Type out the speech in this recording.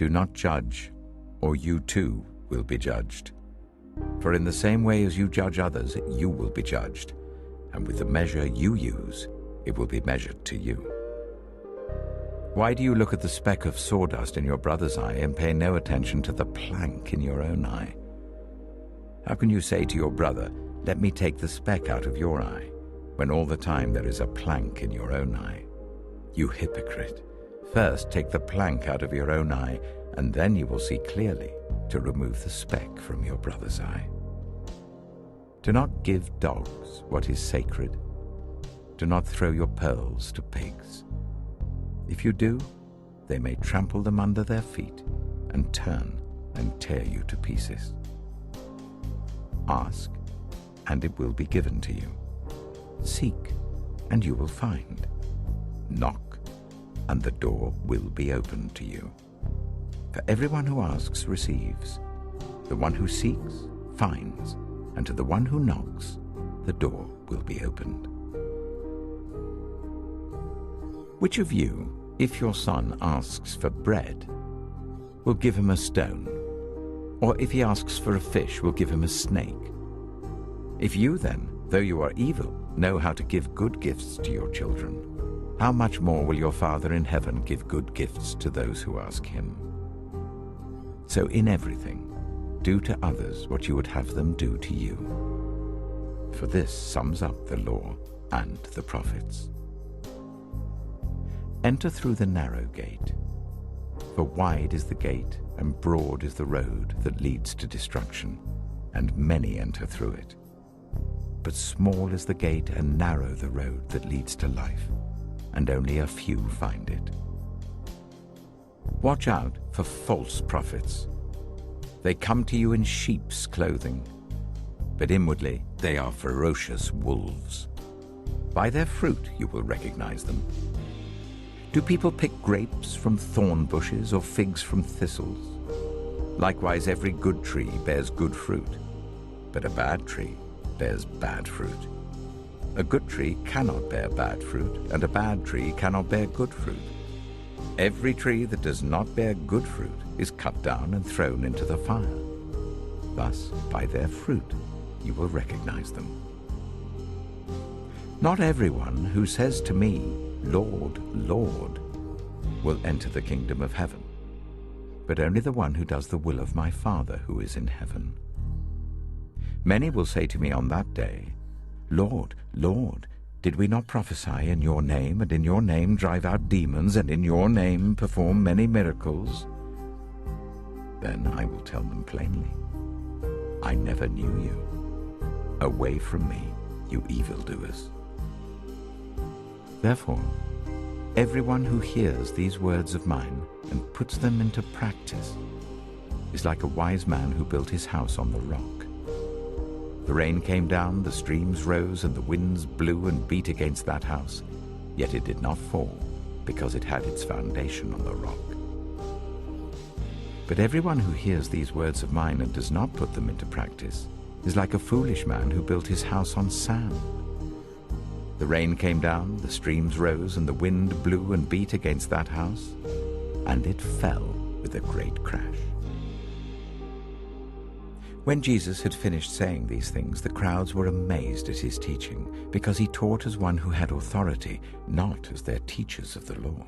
Do not judge, or you too will be judged. For in the same way as you judge others, you will be judged, and with the measure you use, it will be measured to you. Why do you look at the speck of sawdust in your brother's eye and pay no attention to the plank in your own eye? How can you say to your brother, "Let me take the speck out of your eye," when all the time there is a plank in your own eye? You hypocrite! First take the plank out of your own eye, and then you will see clearly to remove the speck from your brother's eye. Do not give dogs what is sacred. Do not throw your pearls to pigs. If you do, they may trample them under their feet and turn and tear you to pieces. Ask, and it will be given to you. Seek, and you will find. Knock, and the door will be opened to you. For everyone who asks receives. The one who seeks finds, and to the one who knocks, the door will be opened. Which of you, if your son asks for bread, will give him a stone? Or if he asks for a fish, will give him a snake? If you then, though you are evil, know how to give good gifts to your children, how much more will your Father in heaven give good gifts to those who ask him? So in everything, do to others what you would have them do to you. For this sums up the law and the prophets. Enter through the narrow gate, for wide is the gate and broad is the road that leads to destruction, and many enter through it. But small is the gate and narrow the road that leads to life, and only a few find it. Watch out for false prophets. They come to you in sheep's clothing, but inwardly they are ferocious wolves. By their fruit you will recognize them. Do people pick grapes from thorn bushes or figs from thistles? Likewise, every good tree bears good fruit, but a bad tree bears bad fruit. A good tree cannot bear bad fruit, and a bad tree cannot bear good fruit. Every tree that does not bear good fruit is cut down and thrown into the fire. Thus, by their fruit, you will recognize them. Not everyone who says to me, "Lord, Lord," will enter the kingdom of heaven, but only the one who does the will of my Father who is in heaven. Many will say to me on that day, "Lord, Lord, did we not prophesy in your name, and in your name drive out demons, and in your name perform many miracles?" Then I will tell them plainly, "I never knew you. Away from me, you evildoers." Therefore, everyone who hears these words of mine and puts them into practice is like a wise man who built his house on the rock. The rain came down, the streams rose, and the winds blew and beat against that house, yet it did not fall, because it had its foundation on the rock. But everyone who hears these words of mine and does not put them into practice is like a foolish man who built his house on sand. The rain came down, the streams rose, and the wind blew and beat against that house, and it fell with a great crash. When Jesus had finished saying these things, the crowds were amazed at his teaching, because he taught as one who had authority, not as their teachers of the law.